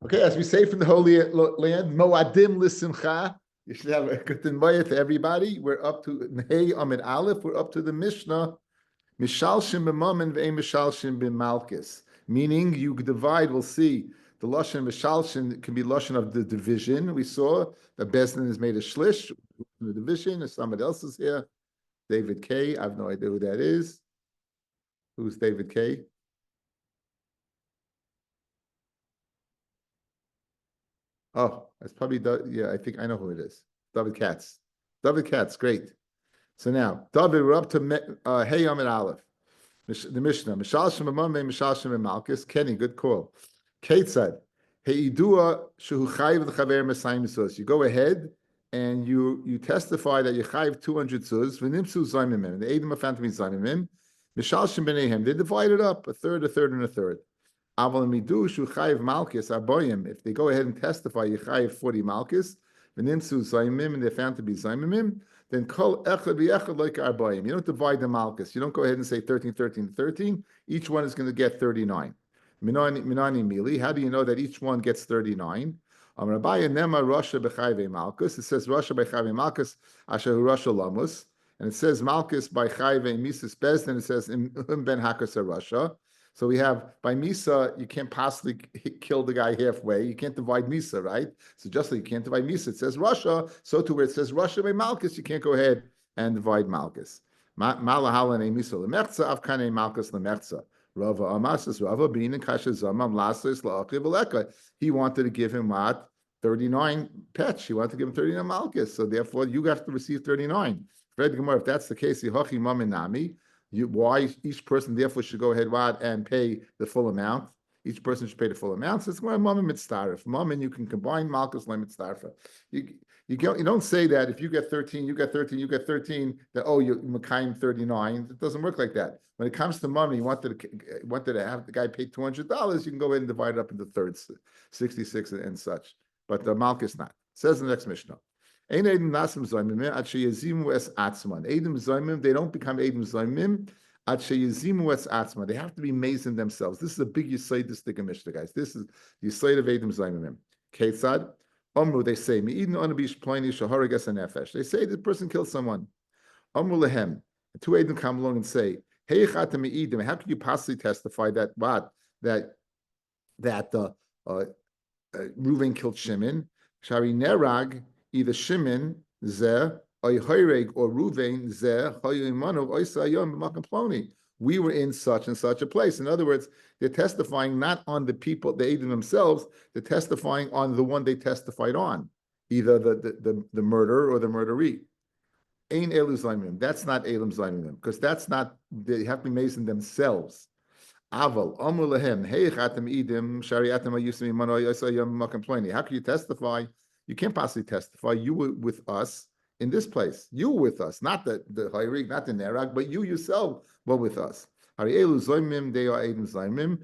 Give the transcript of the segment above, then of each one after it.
Okay, as we say from the Holy Land, Moadim L'Simcha. You should have a good invite to everybody. We're up to Hey Amid Aleph. We're up to the Mishnah. Mishalshim b'mamen ve'em mishalshim b'malkis. Meaning, you divide. We'll see the lashon mishalshim can be lashon of the division. We saw the Bezdin is made a shlish in the division. If somebody else is here, David K. I have no idea who that is. Who's David K? Oh, it's probably, yeah, I think I know who it is. David Katz. David Katz, great. So now, David, we're up to Hey Amid Aleph. The Mishnah. Mishal Shem Amame, Mishal Shem Malkus. Kenny, good call. Kate said, Hey Idua Shehu Chayiv L'Chaver Mesayim Sus. You go ahead and you testify that you chayiv 200 sus. V'nimsu Zaymimim. The Edom are found to be Zaymimim. Mishal Shem B'neihem. They divide it up, a third, and a third. If they go ahead and testify, Yechayev 40 Malkis, Veninsu Zaymim, and they're found to be Zaymimim, then Kol Echad V'Echad like Arbayim. You don't divide the Malkis. You don't go ahead and say 13, 13, 13. Each one is going to get 39. Minani Mili. How do you know that each one gets 39? Rabbi Nema Rasha B'Chayve Malkus. It says Rasha B'Chayve Malkus Asher Rasha Lamus. And it says Malkus by Chayve Mises Bez, and it says Ben Hakas Rasha. So we have, by Misa, you can't possibly kill the guy halfway. You can't divide Misa, right? So just like you can't divide Misa, it says Russia. So to where it says Russia by Malchus, you can't go ahead and divide Malchus. Malahalane Misa lemerza, avkane Malchus lemerza. Rava Amasas, Rava Bin and Kasha Zamam Lasas La'akivaleka. He wanted to give him what? 39 pets. He wanted to give him 39 Malchus. So therefore, you have to receive 39. If that's the case, Yihachi Maminami. Why each person therefore should go ahead and pay the full amount. Each person should pay the full amount. So it's going to mitzdarif. And you can combine malchus and mitzdarfa. You don't say that if you get 13, you get 13, you get 13, that you're Makayim 39. It doesn't work like that. When it comes to money, you wanted to have the guy pay $200, you can go ahead and divide it up into thirds, 66 and such. But the malchus not. It says in the next Mishnah. They don't become Edim Zaymim. They have to be mazing themselves. This is a big Yisayistic Mishnah, guys. This is the Yisayid of Edim Zaymim. Ketzad, Omru, they say, they say the person killed someone. Omru lehem. Two Edim come along and say, Hey, how can you possibly testify that Reuven killed Shimon? Shari Nerag, either Shimon zeh or Hoyreg or Ruvain zeh Hoyimanu Oisayom Makamploni. We were in such and such a place. In other words, they're testifying not on the people, the Edom themselves, they're testifying on the one they testified on, either the murderer or the murderee. Ain Elu Zaymim. That's not Elam Zaymim, because that's not, they have to be mazing themselves. Aval, Amr Lahem, Hey Chatem Edim, Shariatem Ayusimi Mano Oisayom Makamploni. How can you testify? You can't possibly testify. You were with us in this place. You were with us, not the Hayrig, not the Nerag, but you yourself were with us. They are Edim Zaymim,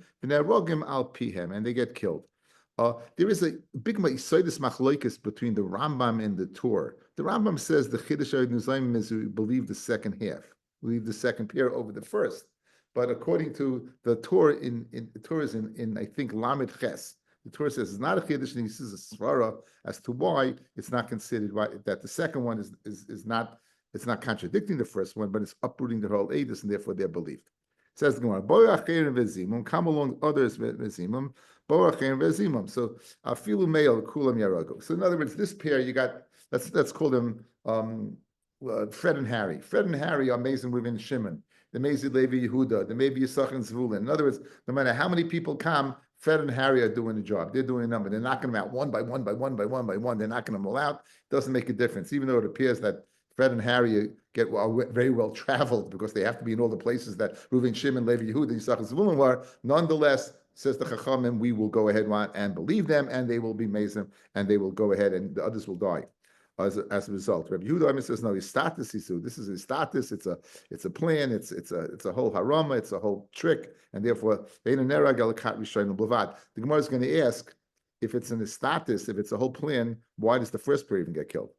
al Pihem, and they get killed. There is a big Yisodis Machlokes between the Rambam and the Torah. The Rambam says the Chiddush Edim Zaymim is we believe the second half, believe the second pair over the first. But according to the Torah, the Torah is in I think Lamed Ches. The Torah says it's not a chiddush, and he says a svara as to why it's not considered that the second one is not, it's not contradicting the first one, but it's uprooting the whole edus, and therefore they're believed. It says the Gemara, come along others vezimum, vezimum. So afilu meil kulam yarago. So in other words, this pair you got. Let's call them Fred and Harry. Fred and Harry are amazing within Shimon. The Mezi Levi Yehuda. The maybe Yisach and Zvulun. In other words, no matter how many people come, Fred and Harry are doing the job. They're doing a number. They're knocking them out one by one by one by one by one. They're knocking them all out. It doesn't make a difference, even though it appears that Fred and Harry are very well traveled because they have to be in all the places that Reuven, Shimon, Levi, Yehuda, Yisach, and Zvulun were. Nonetheless, says the Chachamim, we will go ahead and believe them, and they will be mazim, and they will go ahead, and the others will die as a result. Rabbi Yehuda says, no, his status is this is his status. It's a plan. It's a whole harama. It's a whole trick, and therefore the Gemara is going to ask if it's in his status, if it's a whole plan. Why does the first pair even get killed?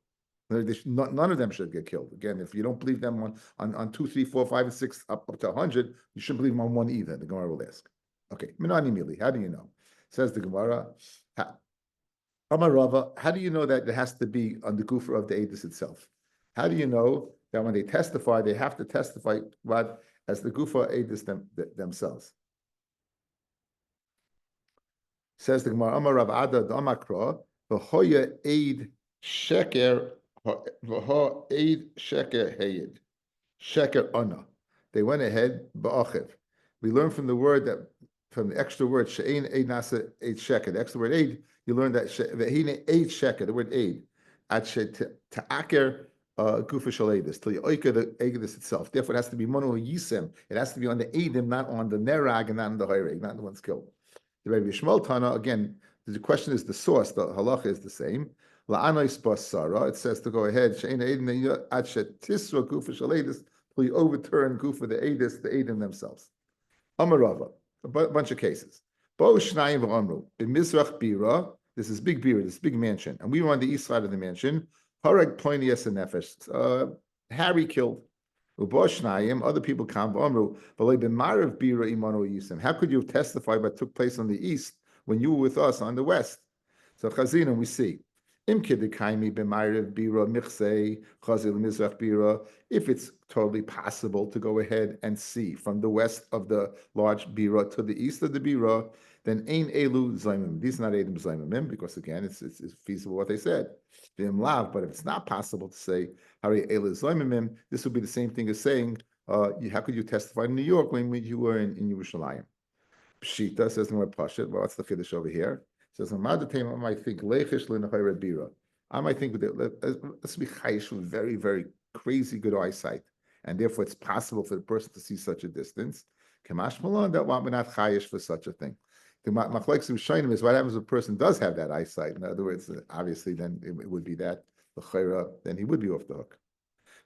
None of them should get killed. Again, if you don't believe them on 2, 3, 4, 5, and 6 up to 100, you shouldn't believe them on one either. The Gemara will ask. Okay, Minani Mili, how do you know? Says the Gemara, Amar Rava, how do you know that it has to be on the gufa of the edus itself? How do you know that when they testify, they have to testify what as the gufa edus themselves? Says the Gemara, Amar Rav Ada Damakra, v'hoya eid sheker v'ho eid sheker heyed sheker ana. They went ahead ba'achiv. We learn from the word that from the extra word she'ein eid nasa eid sheker. The extra word eid, you learn that ve'hine eid sheker. The word eid at she ta'aker gufa shaledis till you oika the edus itself. Therefore, it has to be mono yisem. It has to be on the edim, not on the nerag and not on the hayreg, not the one's killed. The Rabbi Yishmael Tana, again, the question is the source, the halacha is the same. La'anois basara, it says to go ahead, she'ena edin ad shetisra gufa shaledis, till you overturn gufa the edim themselves. Amarava, a bunch of cases. Bo shnayim v'amru, in Mizrach Bira, this is big Bira, this big mansion, and we were on the east side of the mansion, Harag Ploinias and Nefesh, Harry killed. Other people come. How could you have testified what took place on the east when you were with us on the west? So Chazina, we see. If it's totally possible to go ahead and see from the west of the large bira to the east of the bira, then ain elu zaymim. These are not edim zaymim because again, it's feasible what they said. But if it's not possible to say hari elu zaymim, this would be the same thing as saying, how could you testify in New York when you were in Yerushalayim? Pshita says the word Pashat. Well, what's the chiddush over here? It says I might think lechish l'nachayre bira. I might think let's be chayish with very, very crazy good eyesight, and therefore it's possible for the person to see such a distance. Kamash malon that we're not chayish for such a thing. The machlekes Rishonim is what happens if a person does have that eyesight. In other words, obviously, then it would be that the chayra, then he would be off the hook.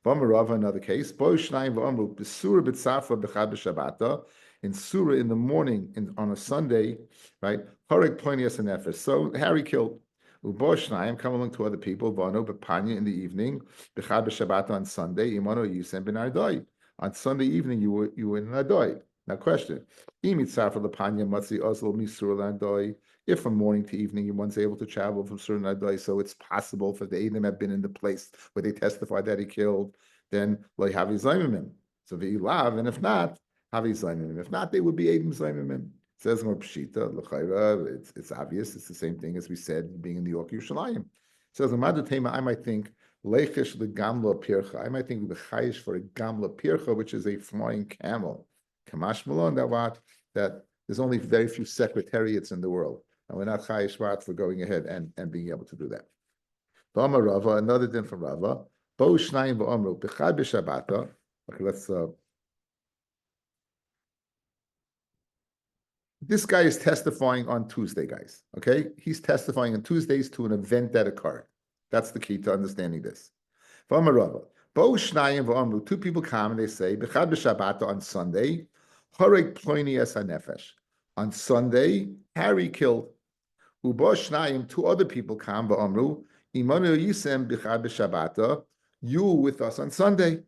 V'amarava, another case. Bo shnayim v'amru b'sura b'tzafa b'chad b'shabata. In surah in the morning on a Sunday, right? Harek plonias and nefesh. So Harry killed. Ubo shnayim come along to other people. Vano b'panya in the evening. B'chad b'shabata on Sunday. Imano yisem ben ardoi. On Sunday evening you were in an ardoi. Now, question: if from morning to evening one's able to travel from certain adai, so it's possible for the Edom have been in the place where they testified that he killed, then like havi zaymimim. So v'ilav, and if not, havi zaymimim. If not, they would be Edom zaymimim. Says more pshita l'chayra. It's obvious. It's the same thing as we said being in New York, Yerushalayim. Says Tema. I might think lechish the gamla pircha. I might think the chayish for a gamla pircha, which is a flying camel. Kamash Malon, that there's only very few secretariats in the world, and we're not chayish for going ahead and being able to do that. Bama Rava, another din from Rava. Bo shnayim v'amru b'chad b'shabata. Okay, let's. This guy is testifying on Tuesday, guys. Okay, he's testifying on Tuesdays to an event that occurred. That's the key to understanding this. Bama Rava. Bo shnayim v'amru. Two people come and they say b'chad b'shabata on Sunday. Harek plonias hanefesh. On Sunday, Harry killed. Ubo shnayim, two other people come v'amru, imanu yisem b'chad b'shabata, you were with us on Sunday.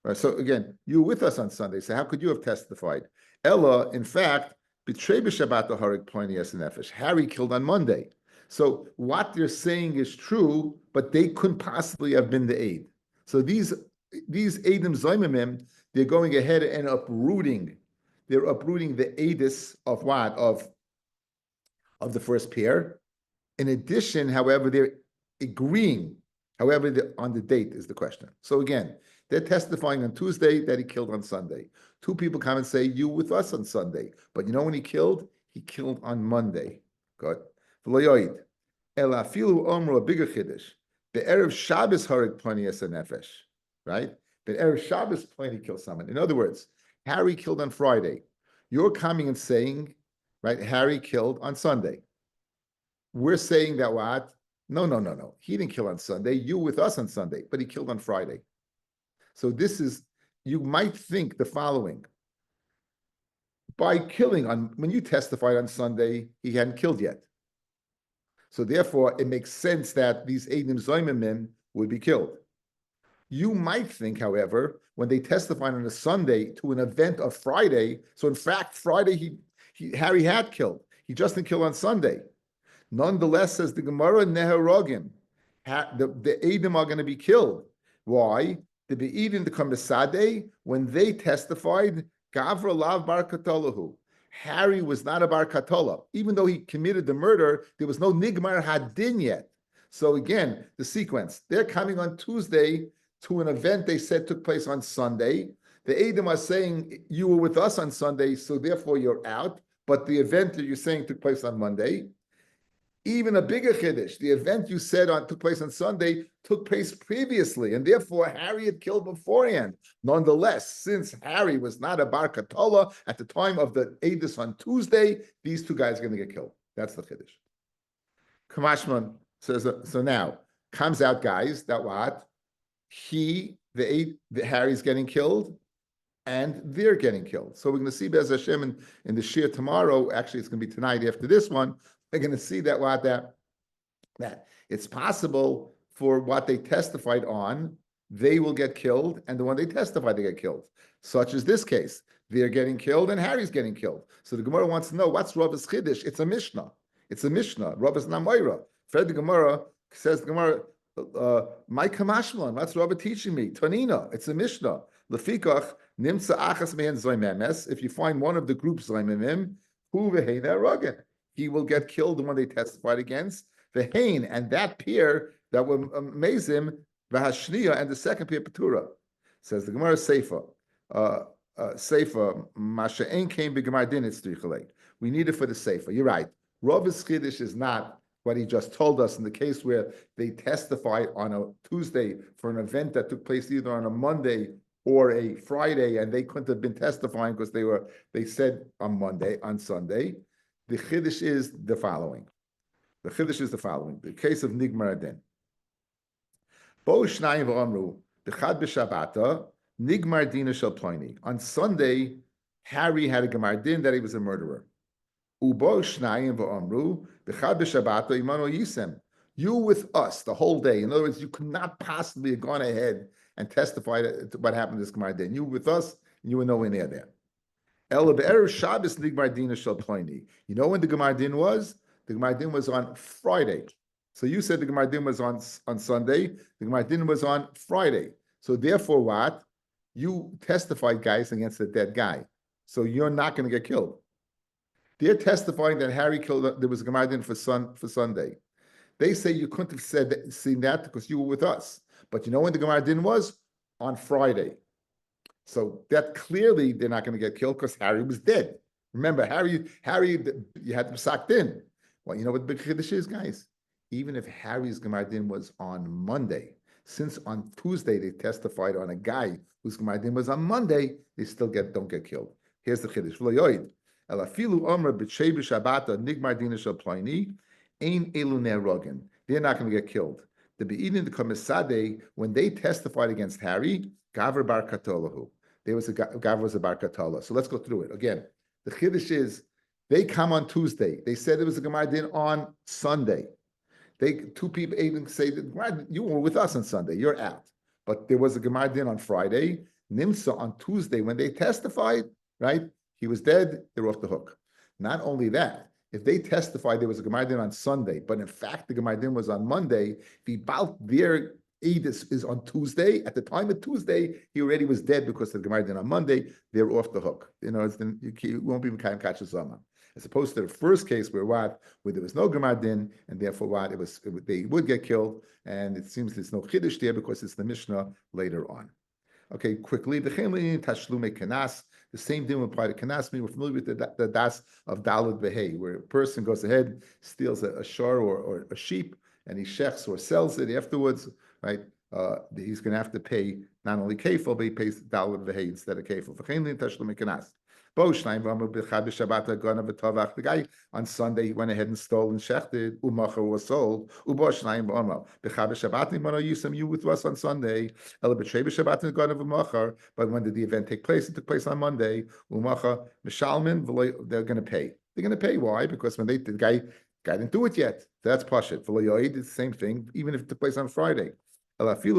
Right, so again, you were with us on Sunday, so how could you have testified? Ella, in fact, betray b'shabata harek plonias hanefesh. Harry killed on Monday. So what they're saying is true, but they couldn't possibly have been the aid. So these Eidim Zoymimim, they're going ahead and uprooting. They're uprooting the edus of what? Of the first pair. In addition, however, they're agreeing. However, on the date is the question. So again, they're testifying on Tuesday that he killed on Sunday. Two people come and say, you with us on Sunday. But you know when he killed? He killed on Monday. Good. Elafilu omru, a bigger chiddush. Be'erev Shabbos harik plonias nefesh. Right? Be'erev Shabbos ploni kill someone. In other words, Harry killed on Friday. You're coming and saying, right, Harry killed on Sunday. We're saying that what? No. He didn't kill on Sunday. You with us on Sunday, but he killed on Friday. So this is, you might think the following. By killing when you testified on Sunday, he hadn't killed yet. So therefore, it makes sense that these Eidim Zoymimim would be killed. You might think, however, when they testified on a Sunday to an event of Friday, so in fact, Friday Harry had killed. He just didn't kill on Sunday. Nonetheless, says the Gemara, Neherogim, the Edom are going to be killed. Why? The Be'edin, the Kamisade, when they testified, Gavra Lav Bar Katolahu. Harry was not a Bar Katola. Even though he committed the murder, there was no Nigmar Hadin yet. So again, the sequence. They're coming on Tuesday to an event they said took place on Sunday. The Edom are saying, you were with us on Sunday, so therefore you're out. But the event that you're saying took place on Monday. Even a bigger chiddush, the event you said took place on Sunday took place previously, and therefore Harry had killed beforehand. Nonetheless, since Harry was not a Bar Katola at the time of the Edus on Tuesday, these two guys are going to get killed. That's the chiddush. Kamashman says, so now comes out, guys, that what Harry's getting killed, and they're getting killed. So we're going to see Bez Hashem in the Shir tomorrow. Actually, it's going to be tonight after this one. We're going to see that it's possible for what they testified on, they will get killed, and the one they testified, they get killed. Such as this case. They're getting killed, and Harry's getting killed. So the Gemara wants to know, what's Rabbi's Chiddush? It's a Mishnah. It's a Mishnah. Rabbi's Namoira. Fred the Gemara says, the Gemara, my Kamashmalan, what's Rabbi teaching me? Tanina, it's a Mishnah. Lefikach, Nimsa Achas Mehan Zoimemes. If you find one of the groups Zoimemim, Hu Vehein Aragin. He will get killed the one they testified against. The Hain, and that pair that will amaze him, Vahashniya, and the second pair, Petura. Says the Gemara Seifa. Seifa, Masha'en came b'Gemar Din, it's Tzrichalei. We need it for the Seifa. You're right. Rav's Chiddush is not what he just told us in the case where they testified on a Tuesday for an event that took place either on a Monday or a Friday, and they couldn't have been testifying because they said on Sunday. The Chiddush is the following. The case of Nigmar Adin. Bo Shnayim v'Amru, B'chad b'Shabbata, Nigmar Dina Shel Ploini. On Sunday, Harry had a Gemar Din that he was a murderer. Ubo Shnayim v'Amru, B'chad b'Shabbata, Imano Yisem. You with us the whole day. In other words, you could not possibly have gone ahead and testified to what happened to this Gemar Din. You were with us, and you were nowhere near there. El be'erev Shabbos Nigmar Dina Shel Ploini. You know when the Gemar Din was? The Gemar Din was on Friday. So you said the Gemar Din was on Sunday. The Gemar Din was on Friday. So therefore, what? You testified, guys, against the dead guy. So you're not going to get killed. They're testifying that Harry killed. There was a Gemar Din for Sunday. They say you couldn't have seen that because you were with us. But you know when the Gemar Din was? On Friday. So that clearly they're not going to get killed because Harry was dead. Remember, Harry, you had to socked in. Well, you know what the big chiddush is, guys? Even if Harry's Gemar Din was on Monday, since on Tuesday they testified on a guy whose Gemar Din was on Monday, they still don't get killed. Here's the chiddush. They're not going to get killed. The Be'idin, the Kamisade, when they testified against Harry, Gavra Bar Katolahu. There was Gavra was a Bar Katola. So let's go through it. Again, the Chiddush is, they come on Tuesday. They said there was a Gemar Din on Sunday. Two people even say, that you were with us on Sunday. You're out. But there was a Gemar Din on Friday. Nimsa on Tuesday, when they testified, right? He was dead. They're off the hook. Not only that, if they testified there was a Gemar Din on Sunday, but in fact the Gemar Din was on Monday, their Edus is on Tuesday. At the time of Tuesday, he already was dead because the Gemar Din on Monday. They're off the hook. You know, you won't be kind of catch a zaman. As opposed to the first case where there was no Gemar Din, and therefore they would get killed, and it seems there's no Chiddush there because it's the Mishnah later on. Okay, quickly, the same thing will apply to kanas. We're familiar with the das of dalad behei, where a person goes ahead, steals a shor or a sheep, and he shechs or sells it afterwards, right? He's going to have to pay not only kefil, but he pays dalad behei instead of kefil. The guy on Sunday he went ahead and stole and shechted. Umacher was sold. You with us on Sunday. But when did the event take place? It took place on Monday. Umacher they're going to pay. They're going to pay. Why? Because when the guy didn't do it yet. That's pashut. It's the same thing, even if it took place on Friday. At that time,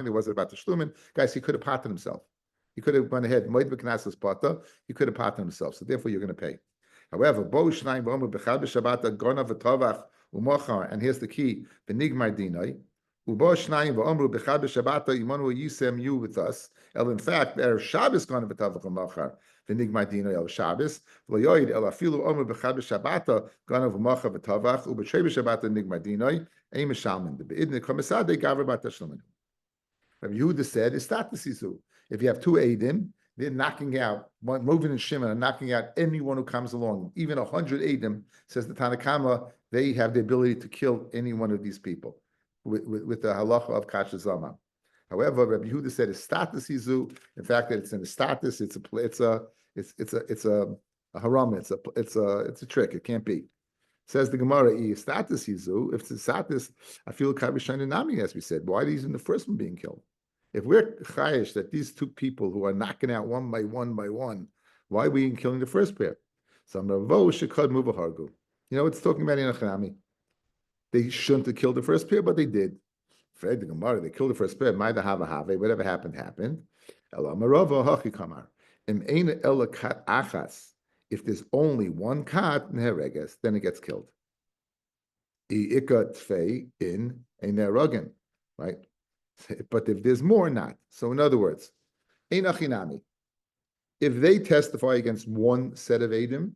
there was about tashlumin. Guys, he could have potted himself. He could have gone ahead. Moed b'knasas pata. He could have pated himself. So therefore, you're going to pay. However, bo shnayim v'omer b'chad b'shabbat gona v'tovach u'mochar, and here's the key: v'nigmar dinoi. Ubo shnayim v'omru b'chad b'shabbat imanu yisem you with us. El in fact, there Shabbos gona v'tovach u'mochar v'nigmar dinoi el Shabbos. V'loyoid el afilu omru b'chad b'shabbat gona v'mochar v'tovach u'b'trei b'shabbat nigmar dinoi ein mishalmin. The beidne komisade gaver bat tashlomin. Rabbi Yehuda said, "Istatasisu." If you have two Eidim, they're knocking out, Reuven and Shimon are knocking out anyone who comes along. Even 100 Eidim, says the Tanakama, they have the ability to kill any one of these people with the halacha of Kasha Zama. However, Rabbi Yehuda said, "Istatasisu." In fact, that it's in a status. It's a haram. It's a trick. It can't be. Says the Gemara, status hizu. If it's a status, I feel nami, as we said. Why are these in the first one being killed? If we're chayish that these two people who are knocking out one by one, why are we killing the first pair? Some ravo shekad muvahargu. You know, it's talking about in Achanami. They shouldn't have killed the first pair, but they did. Fred the Gemara, they killed the first pair. Maida hava have. Whatever happened, happened. Ela marava hachi kamar. Im ein ela kat achas. If there's only one kat nehereges, then it gets killed. Ikat fei in a nerogan, right? But if there's more, not. So in other words, ein achinami. If they testify against one set of Eidim,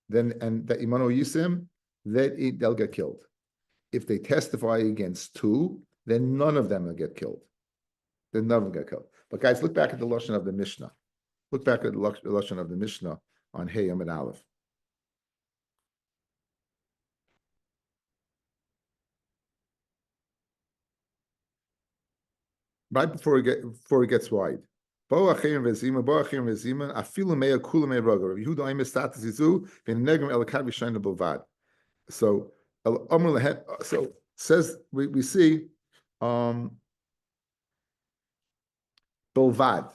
then and that imano yisim, they'll get killed. If they testify against two, then none of them will get killed. Then none of them get killed. But guys, look back at the lashon of the Mishnah. Look back at the lashon of the Mishnah on Hey Yom and Aleph. Right before it gets wide. So says we see Bilvad.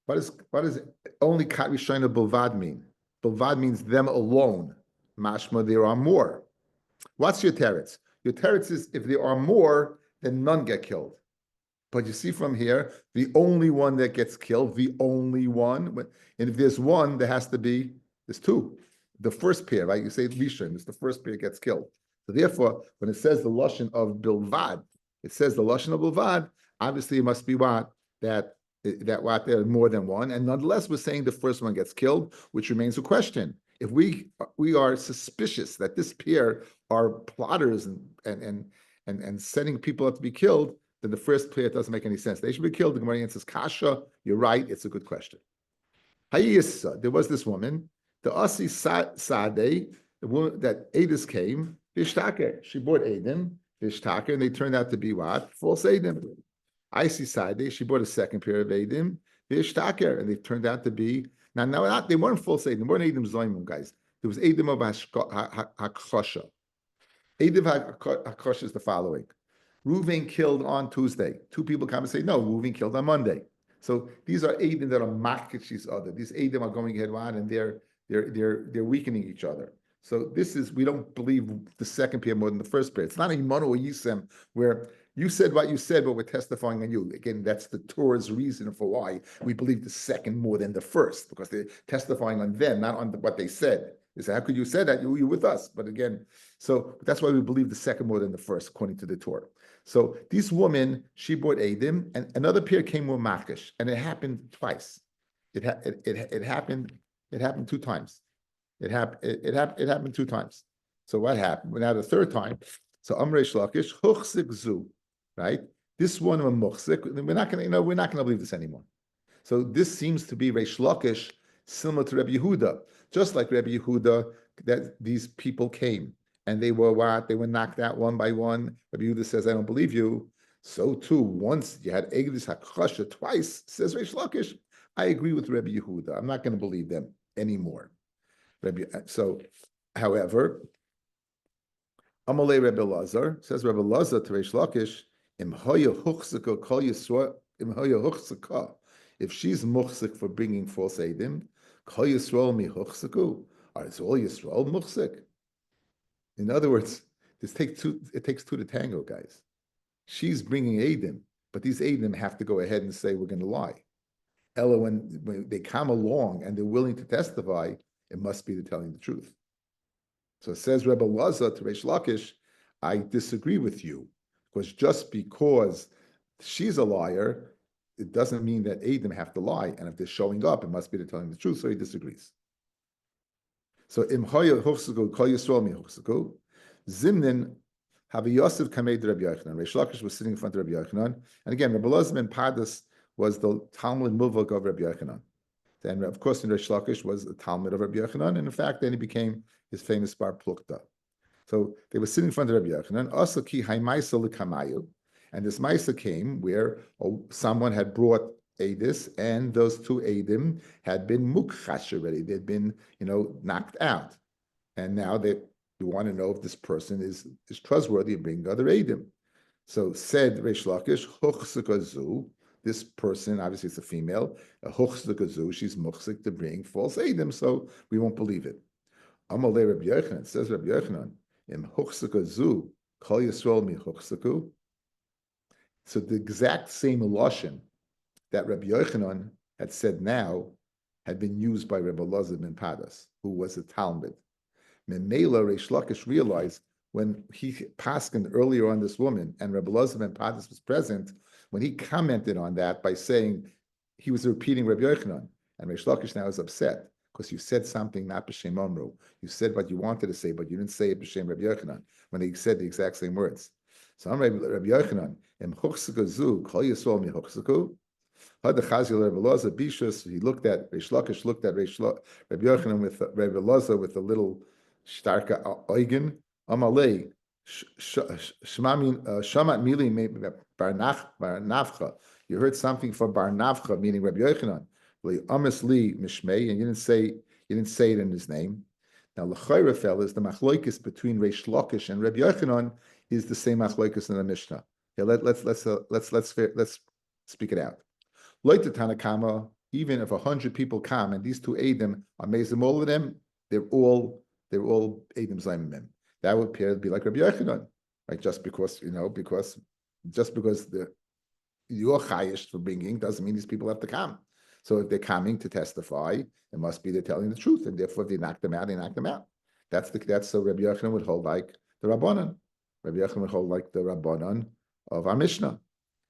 What does only Kat Rishayna Bilvad mean? Bilvad means them alone. Mashma, there are more. What's your teretz? Your teretz is if there are more, then none get killed. But you see from here, the only one that gets killed, the only one, and if there's one, there's two. The first pair, right? You say Rishon, it's the first pair gets killed. So therefore, when it says the lashon of Bilvad, it says the lashon of Bilvad, obviously it must be what? That what there are more than one, and nonetheless we're saying the first one gets killed, which remains a question. If we are suspicious that this pair are plotters and setting people up to be killed, then the first pair doesn't make any sense. They should be killed. The Gemara answers, Kasha, you're right, it's a good question. Hayissa, there was this woman, the Asi Sadeh, the woman that Adis came, Vishtake. She bought Adim, Vishtake, and they turned out to be what? False Adim. Isi Sadeh, she bought a second pair of Adim, Vishtake, and they turned out to be, now they weren't false Adim, they weren't Adim Zoimim, guys. There was Adim of HaKosha. Adim HaKosha is the following. Reuven killed on Tuesday. Two people come and say, no, Reuven killed on Monday. So these are Eidim that are makich each other. These Eidim are going ahead and they're weakening each other. So this is, we don't believe the second pair more than the first pair. It's not a Imanu or Yisem where you said what you said, but we're testifying on you. Again, that's the Torah's reason for why we believe the second more than the first, because they're testifying on them, not on what they said. They say, how could you say that? You were with us. But again, so that's why we believe the second more than the first, according to the Torah. So this woman, she bought Eidim, and another pair came with Makish, and it happened twice. It happened 2 times. It happened 2 times. So what happened? Now the third time, so Amrei Shlakish, Huchsik Zu, right? This one of a Muchsik, we're not gonna believe this anymore. So this seems to be Reish Lakish, similar to Rabbi Yehuda, just like Rabbi Yehuda, that these people came. And they were what? They were knocked out one by one. Rabbi Yehuda says, I don't believe you. So too, once you had Eglis HaKosha twice, says Reish Lakish, I agree with Rabbi Yehuda. I'm not going to believe them anymore. However, Amalei Rabbi Lazar, says Rabbi Lazar to Reish Lakish, if she's muchsik for bringing false Eidim, Kol Yisrael mi huchsiku, or is all Yisrael muchsik? In other words, it takes two to tango, guys. She's bringing Eidim, but these Eidim have to go ahead and say we're going to lie. Ella, when they come along and they're willing to testify, it must be they're telling the truth. So it says Rebbe Laza to Reish Lakish, I disagree with you, because just because she's a liar, it doesn't mean that Adam have to lie. And if they're showing up, it must be they're telling the truth. So he disagrees. So im hoya hufsuku kol Yisrael mi hufsuku zimnin have Yosef kamed Rabbi Yochanan. Reish Lakish was sitting in front of Rabbi Yochanan, and again, Rabbi Elazar ben Pardes was the Talmud Muvak of Rabbi Yochanan. And of course, Reish Lakish was a Talmud of Rabbi Yochanan, and in fact, then he became his famous Bar Plukta. So they were sitting in front of Rabbi Yochanan. Also, ki haymaisa lekamayu, and this maisa came where someone had brought Adis, and those two Adim had been mukchash already. They'd been, knocked out, and now you want to know if this person is trustworthy of bringing other Adim. So said Reish Lakish, huchsikazu. This person, obviously it's a female, huchsikazu. She's muchsik to bring false Adim, so we won't believe it. Amalei Rabbi Yochanan, says Rabbi Yochanan, im huchsikazu kol Yisrael mi huchsiku. So the exact same lashon that Rabbi Yochanan had said now had been used by Rabbi Elazar ben Pardes, who was a Talmud. Memela Reish Lakish realized when he paskened earlier on this woman, and Rabbi Elazar ben Pardes was present, when he commented on that by saying he was repeating Rabbi Yochanan, and Reish Lakish now is upset because you said something not b'shem Omru. You said what you wanted to say, but you didn't say it b'shem Rabbi Yochanan when they said the exact same words. So I'm Rabbi Yochanan, em chuchsiku zu kol Yisrael mi chuchsiku. He looked at Reish Lakish, looked at Rabbi Yochanan with Rabbi Elazar with a little starka oigen. Amalei shamat mili bar nafcha. You heard something from bar nafcha, meaning Rabbi Yochanan. Amis li mishmei, and you didn't say it in his name. Now l'chayra fellas, the machloikis between Reish Lakish and Rabbi Yochanan is the same machloikis in the Mishnah. Okay, let's speak it out. Like the Tanakama, even if 100 people come and these two Eidim are Mezim, all of them, they're all Eidim Zaimim. That would appear to be like Rabbi Yochanan, right? Just because you're chayish for bringing doesn't mean these people have to come. So if they're coming to testify, it must be they're telling the truth, and therefore if they knock them out, they knock them out. That's so Rabbi Yochanan would hold like the Rabbanan. Rabbi Yochanan would hold like the Rabbanan of our Mishnah.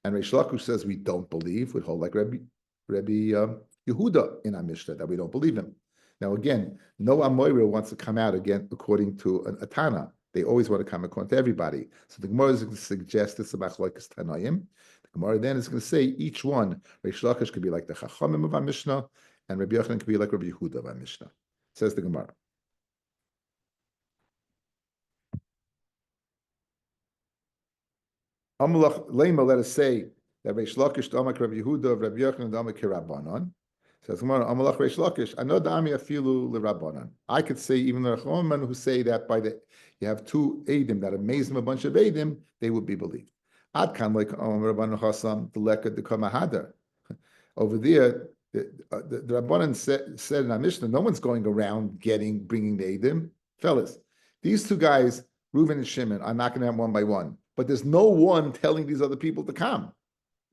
And Reish Lakish says we don't believe, would hold like Rabbi Yehuda in our Mishnah, that we don't believe him. Now again, no Amoira wants to come out again according to an Atana. They always want to come according to everybody. So the Gemara is going to suggest it's a machlokes Tanayim. The Gemara then is going to say each one, Reish Lakish could be like the Chachamim of our Mishnah, and Rabbi Yochanan could be like Rabbi Yehuda of our Mishnah. Says the Gemara. Amalach Lema, let us say that Reish Lakish Damak Rabbi Yehuda of Rabbi Yochanan Damak Rabbanon. Says Gemara, Amalach Reish Lakish, Ano Dami Afilu LeRabbanon. I could say even the Chachamim who say that you have two Eidim that amaze them a bunch of Eidim, they would be believed. Ad kan like Rabbanon Chasam the Lekad the Kamahadar. Over there, the Rabbanon said in our Mishnah, no one's going around bringing the Eidim. Fellas, these two guys, Reuven and Shimon, are knocking them one by one. But there's no one telling these other people to come.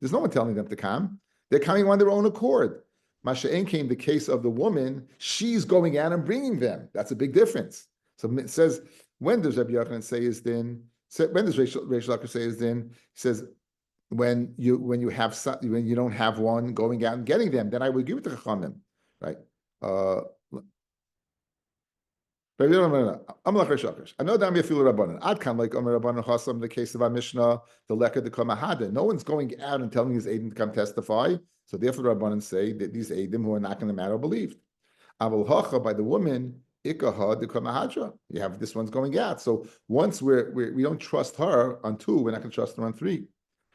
There's no one telling them to come. They're coming on their own accord. Masha'en came the case of the woman, she's going out and bringing them. That's a big difference. So it says, when does Rabbi Yochanan say is then? When does Reish Lakish say is then? He says, when you don't have one going out and getting them, then I would give it to Chachamim, right? I'm like Reish Lakish. I know that I'm Rabbanan. I'd come like Omer Rabbanan Chasam, the case of our Mishnah, the Lekad the Kamahada. No one's going out and telling his Eidim to come testify. So therefore, the Rabbanan say that these Eidim who are knocking them out are believed. Aval Hacha by the woman, Ikaha the Kamahadra. You have this one's going out. So once we don't trust her on two, we're not going to trust her on three.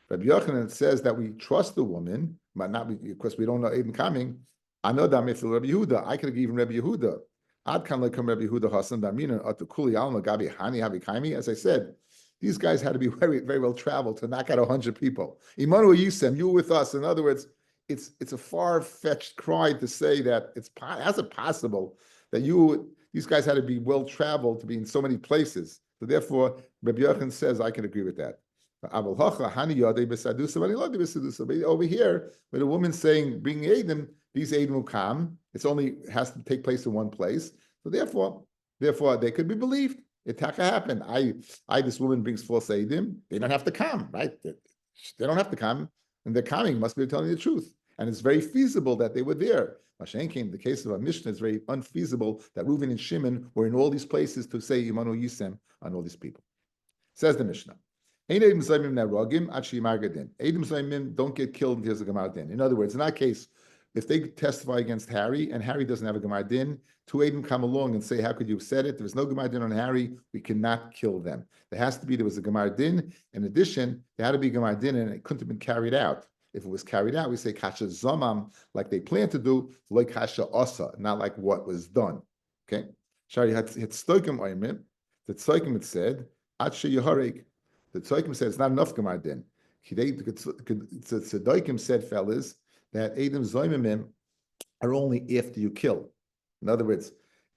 Rabbi Yochanan says that we trust the woman, but not because we don't know Eidim coming. I know that I'm Rabbi Yehuda. I could have given Rabbi Yehuda. Ad kan like Rabbi Yehuda Hasan Damina Atukuli Alma Gabi Hani Havi Kaimi. As I said, these guys had to be very, very well traveled to knock out 100 people. Imanu Yisem, you were with us. In other words, it's a far-fetched cry to say that how's it possible that these guys had to be well traveled to be in so many places. So therefore, Rabbi Yochanan says I can agree with that. Over here, with a woman saying, bring Eidim, these Eidim will come. It only has to take place in one place. So therefore, they could be believed. It happened. This woman brings false Eidim. They don't have to come, right? They don't have to come. And they're coming, must be telling the truth. And it's very feasible that they were there. Mashenkin, the case of a Mishnah is very unfeasible that Reuven and Shimon were in all these places to say Yimanu Yisem on all these people. Says the Mishnah. Eidim Zaymim don't get killed until there's a Gemar Din. In other words, in that case, if they testify against Harry and Harry doesn't have a Gemar Din, two Eidim come along and say, how could you have said it? There was no Gemar Din on Harry, we cannot kill them. There was a Gemar Din. In addition, there had to be Gemar Din and it couldn't have been carried out. If it was carried out, we say Kasha Zomam, like they plan to do, like Kasha Osa, not like what was done. Okay? Shari had Stoikim Oimim, the Stoikim had said, Atshe Yeharek. The Tzaikim said it's not enough Gemar Din. The Tzaikim said, fellas, that Eidim Zoymimim are only after you kill. In other words,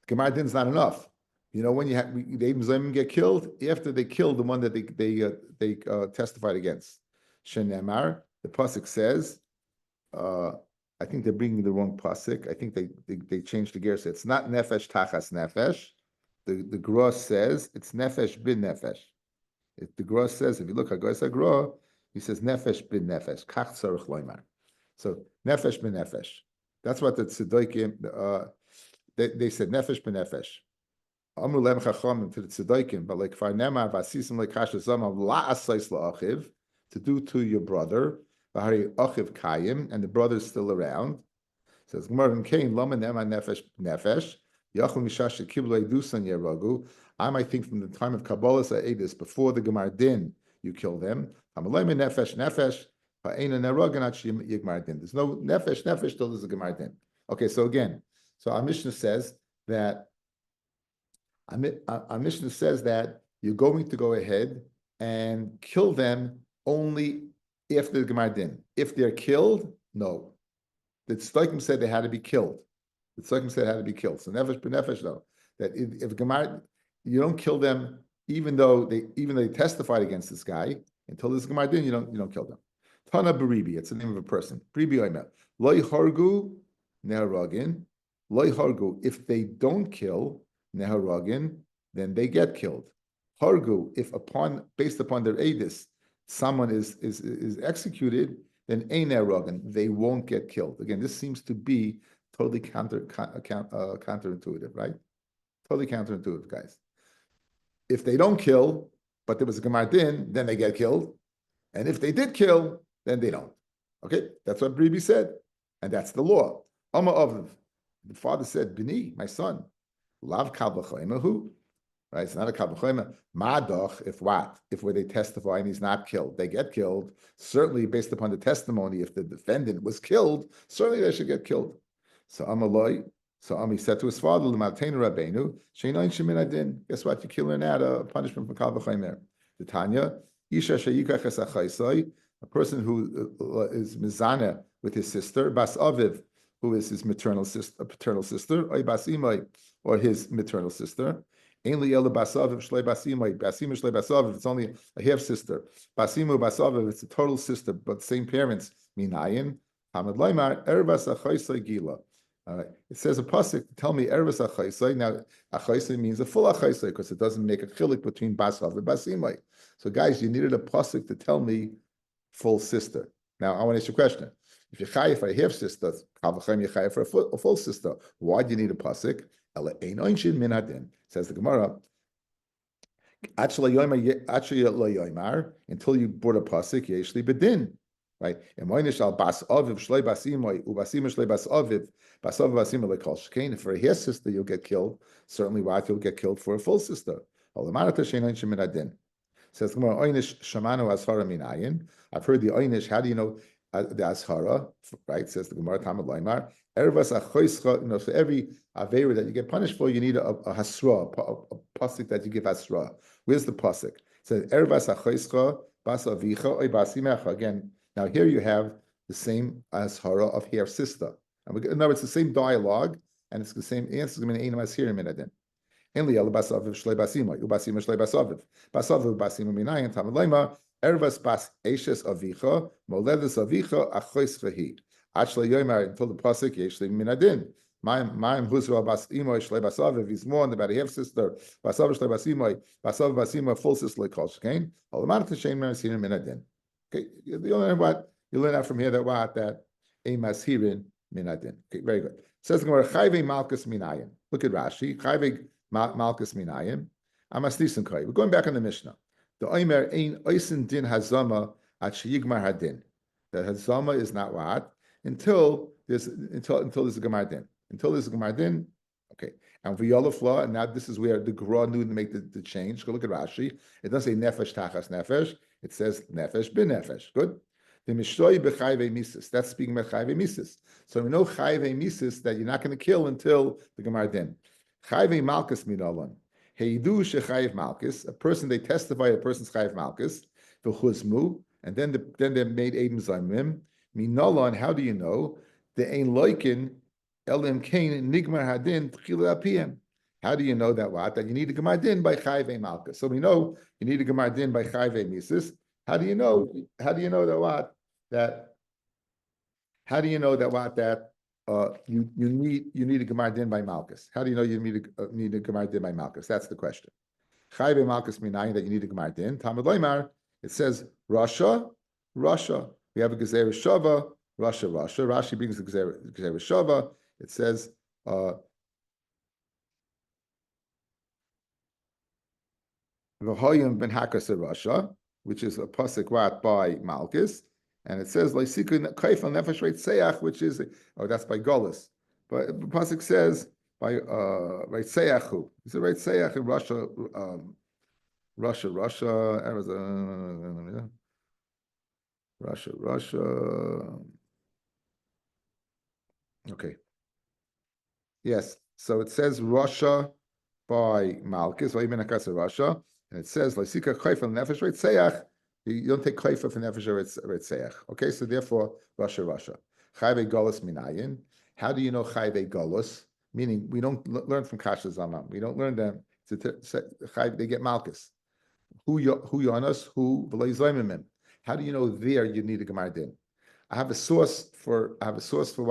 Gemar Din is not enough. You know, when the Eidim Zoymimim get killed, after they kill the one that they testified against. Shenemar, the pasuk says, I think they're bringing the wrong pasuk. I think they changed the gear. So it's not nefesh tachas nefesh. The Gross says it's nefesh bin nefesh. The Gross says, if you look at Goysa Groh, he says nefesh bin nefesh, kach tzarich loymar. So nefesh bin nefesh. That's what the tzedaikim, they said nefesh bin nefesh. Amru lem chachamim to the tzedaikim, but like farnema vasisim like kasha zama la asais la'achiv, to do to your brother, v'hari achiv kayim, and the brother's still around. It says Gemara in Cain, lama nema nefesh nefesh, yachol mishash kibla edusan yeragu. I might think from the time of Kabbalah Sa'edis, before the Gemar Din, you kill them. There's no nefesh nefesh till there's a Gemar Din. Okay, so again, our Mishnah says that you're going to go ahead and kill them only after the Gemar Din. If they're killed, no. The Tzaikim said they had to be killed. So nefesh b'nefesh though, that if Gemar, you don't kill them even though they testified against this guy until there's a Gemar Din, you don't kill them. Tana Baribi, it's the name of a person. Baribi Omer. Loi hargu neharagin. Loi hargu. If they don't kill neharagin, then they get killed. Hargu, if based upon their edis, someone is executed, then ein neharagin, they won't get killed. Again, this seems to be totally counterintuitive, right? Totally counterintuitive, guys. If they don't kill, but there was a Gemar Din, then they get killed. And if they did kill, then they don't. Okay, that's what Rabbi said. And that's the law. Amma of the father said, Bini, my son, lav kal b'choimahu. Right, it's not a kal b'choimah. Madoch, if what? If where they testify and he's not killed, they get killed. Certainly, based upon the testimony, if the defendant was killed, certainly they should get killed. So Amaloi, Ami said to his father, L'malteinu Rabbeinu, Sheinayin Shemin Adin. Guess what? You kill her now, a punishment for Kal V'chaymer. The Tanya, Isha Sheyikach Es Achaisai, a person who is mizana with his sister, Bas Aviv, who is his paternal sister, Oy Bas Imai, or his maternal sister. Ein Li'ela Bas Aviv Shlei Bas Imai, Bas Imai Shlei Bas Aviv, it's only a half sister. Bas Imu Bas Aviv, it's a total sister, but same parents. Minayin, Hamad Laimar, Erbas Achaisai Gila. All right. It says a pasuk to tell me ervas achaisai. Now achaisai means a full achaisai because it doesn't make a chilik between basav and basimai. So guys, you needed a pasuk to tell me full sister. Now I want to ask you a question. If you're chayiv for a half sister, kavachem you're chayiv for a full sister. Why do you need a pasuk? Ela ein oinshin min hadin. Says the Gemara. Until you brought a pasuk, yeshli bedin. Right? And bas aviv shlei basimai ubasimai shlei bas aviv basav basimai lekol shkein. For a half sister, you'll get killed. Certainly, what you'll get killed for a full sister. Says Gemara, Oynish shamanu ashara minayin. I've heard the Oynish. How do you know the ashara? Right? Says the Gemara, Tamad Laimar. Ervas achoischa. You know, so every avera that you get punished for, you need a hasra, a pasuk that you give hasra. Where's the pasuk? It says ervas achoischa bas avicha oy basimecha. Again. Now here you have the same ashara of half sister. And in other words, it's the same dialogue, and it's the same answer. In einam ashirim minadin. En liel basaviv shlei basimai ubasimai shlei basaviv basaviv basimai minayin tamad leima Ervas bas eshes avicha, moledes avicha, achois vahi. Achla yomer, until the pasuk, yeshli minadin. Ma'im husra bas imoy, shle basav, if he's more than about a half sister, basav shle bas imoy, basav bas imoy, full sister, like kol shkein, olamat t'shem masirin minadin. Okay, you learn what? You learn out from here that what? That a masirin minadin. Okay, very good. Says the Gemara, chayve malchus minayin. Look at Rashi, chayve malchus minayin. Amaslisin kai. We're going back on the Mishnah. The Omer ein oisin din hazama at sheyigmar hadin. The hazama is not what until there's a gemar din. Until there's a gemar din. Okay. And for Yolafla, and now this is where the Gra knew to make the change. Go look at Rashi. It doesn't say nefesh tachas nefesh. It says nefesh bin nefesh. Good. The mishloi b'chayve mises. That's speaking about chayve mises. So we know chayve mises that you're not going to kill until the gemar din. Chayve malchus minalan. Heidu shechayev malchus, a person they testify a person's chayev malchus, the chuzmu, and then they made edim zaymim. Minalan, how do you know? The ein loikin elim kain nigmar hadin tchila apiem. How do you know that what? That you need a gemar din by chayev malchus. So we know you need a gemar din by chayev mises. How do you know? How do you know that what? That how do you know that what that you need a gemar din by malchus? How do you know you need a gemar din by malchus? That's the question. Chayve malchus minayin that you need a gemar din. Talmud loymar, it says Russia. We have a gezer shava. Russia. Rashi brings the gezer shava. It says v'hoyim ben hakas Russia, which is a pasuk what by malchus. And it says Leisikun Kaifel Nefesh Reit Seach, which is that's by Golis. But the pasuk says by Reit Seachu. It's a Reit Seach in Russia, Arizona, Russia. Okay. Yes. So it says Russia by Malchus, Russia, and it says Leisika Kaifel Nefesh Reit Seach. You don't take kaifa for nefesh or etzeach. Okay, so therefore, Russia. Chayve golus minayin. How do you know chayve golus? Meaning, we don't learn from kasha zaman. We don't learn them. They get malchus. Who yonas? Who v'leizaymimim? How do you know there you need a gemar din? I have a source for what? I have a source for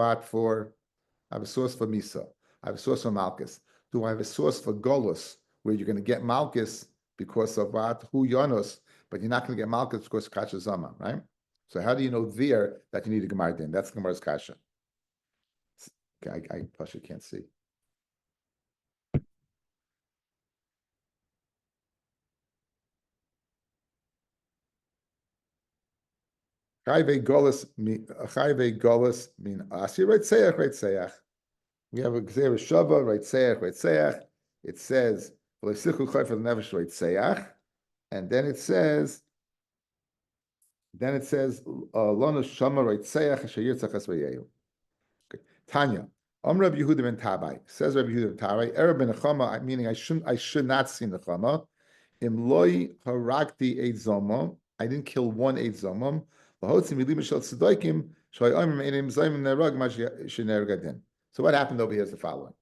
misa. I have a source for malchus. Do I have a source for golus where you're going to get malchus because of what? Who yonos? But you're not going to get malchus because kasha zama, right? So how do you know there that you need a gemar din? That's Gemara's kasha. Okay, I plus you can't see. Chayve golus mean asi right seach. We have a gzeir shava right seach. It says v'leisichu chayfer nefesh right seach. And then it says, Lonu Shama Reitzeach Shayir Tzachas Vayehu. Tanya, Rabbi Yehuda ben Tabai says Rabbi Yehuda ben Tabai, Erev ben Nechama, meaning I should not see Nechama. Im loi haragti eid zomam, I didn't kill one eid zomam. Lahotzim milim shel tzedaikim shoy oimim einim zayim nerag ma shenergadin. So what happened over here is the following: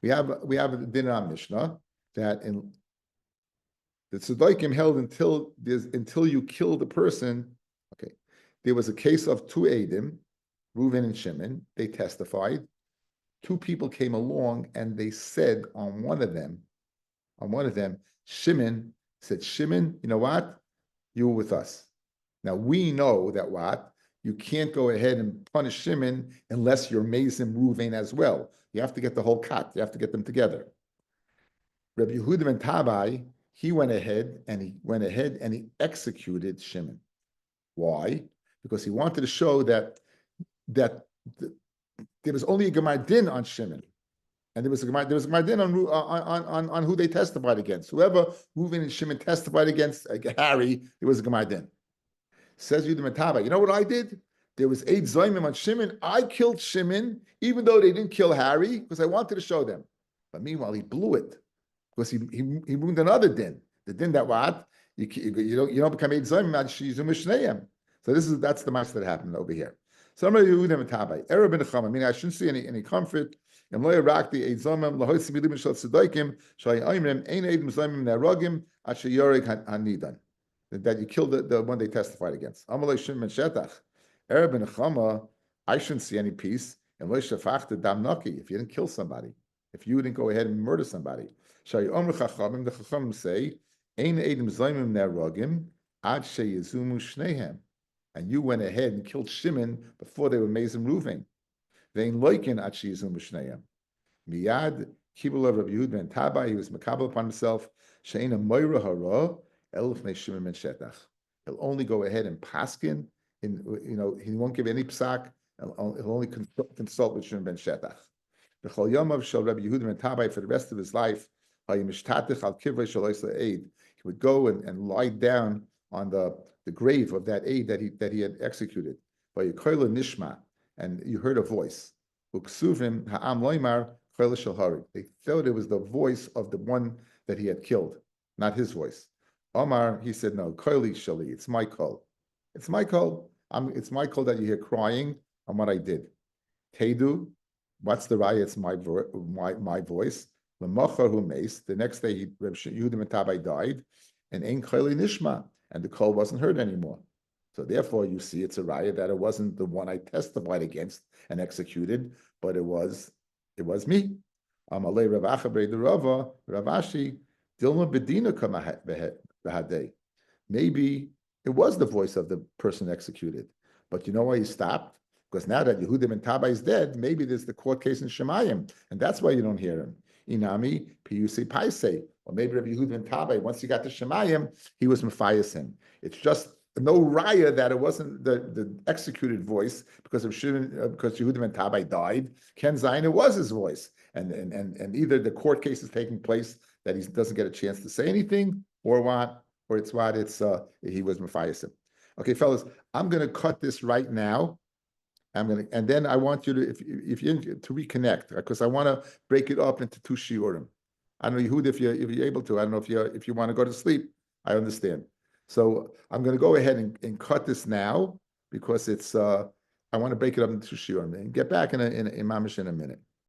we have a din on Mishnah that in the tzedaikim held until you kill the person. Okay, there was a case of two Eidim, Reuven and Shimon. They testified. Two people came along and they said on one of them, Shimon said, Shimon, you know what? You were with us. Now we know that what? You can't go ahead and punish Shimon unless you're Mazim Reuven as well. You have to get the whole cut. You have to get them together. Rabbi Yehuda ben Tabai, he went ahead and he executed Shimon. Why? Because he wanted to show that there was only a gemar din on Shimon, and there was a gemar din on who they testified against. Whoever Reuven and Shimon testified against Harry, it was a gemar din. Says Yehuda ben Tabai, you know what I did? There was 8 zoymim on Shimon. I killed Shimon, even though they didn't kill Harry, because I wanted to show them. But meanwhile, he blew it. Because he ruined another din. The din that what? You don't become 8 zoymim. So that's the match that happened over here. So I'm Yehuda ben Tabai. Erev ben Nechama, meaning I shouldn't see any comfort. And lo yarakti 8 zoymim lahoysi milim shel tzedaikim shay oimrim ein eidim zoymim neragim asher yoreg hanidan. that you killed the one they testified against. Amalei Shimon Shetach, Ereb ben Chama, I shouldn't see any peace. And Lo Shafachta Dam Naki, if you didn't kill somebody, if you didn't go ahead and murder somebody. Shai Omer Chachamim, the Chachamim say, Ein Edim Zaymim Nerogim, Ad Sheyezumu Shnehem. And you went ahead and killed Shimon before they were Mazim Ruvain. Vein Loikin Ad Sheyezumu Shnehem. Miyad Kibul Rabbi Yehud ben Tabai, he was makabel upon himself. Sheina Moira Hara Elf Ne Shimon ben Shetach. He'll only go ahead and paskin. He won't give any psak. He'll only consult with Shimon ben Shetach. The Chol Yomav Shel Rabbi Yehud ben Tabai for the rest of his life. He would go and lie down on the grave of that aide that he had executed. Nishma, and you heard a voice. Uksuvim ha'am loymar. They thought it was the voice of the one that he had killed, not his voice. Omar, he said, no, Koili Shali, it's my call. It's my call. It's my call that you hear crying on what I did. Tedu, what's the raya? It's my voice. L'mochar hu meis. The next day, Yehuda Metabai died, and Ein Koili Nishma, and the call wasn't heard anymore. So therefore, you see, it's a raya that it wasn't the one I testified against and executed, but it was me. Amalei Rav Achabrei the Rava, Rav Ashi, Dilma Bedina Kamahadei. Maybe it was the voice of the person executed. But you know why he stopped? Because now that Yehudim and Tabai is dead, maybe there's the court case in Shemayim, and that's why you don't hear him. Inami, Piyusi Paise. Or maybe Rabbi Yehudim and Tabai, once he got to Shemayim, he was Mephias him. It's just no raya that it wasn't the executed voice because Yehudim and Tabai died. Ken Zayin, it was his voice, and either the court case is taking place that he doesn't get a chance to say anything, or it's he was Mephiasim. Okay, fellas, I'm going to cut this right now. And then I want you to to reconnect, because I want to break it up into two shiurim. I don't know, Yehud, if you're able to. I don't know if you want to go to sleep. I understand. So I'm going to go ahead and cut this now, because it's I want to break it up into shiurim and get back in mamish in a minute.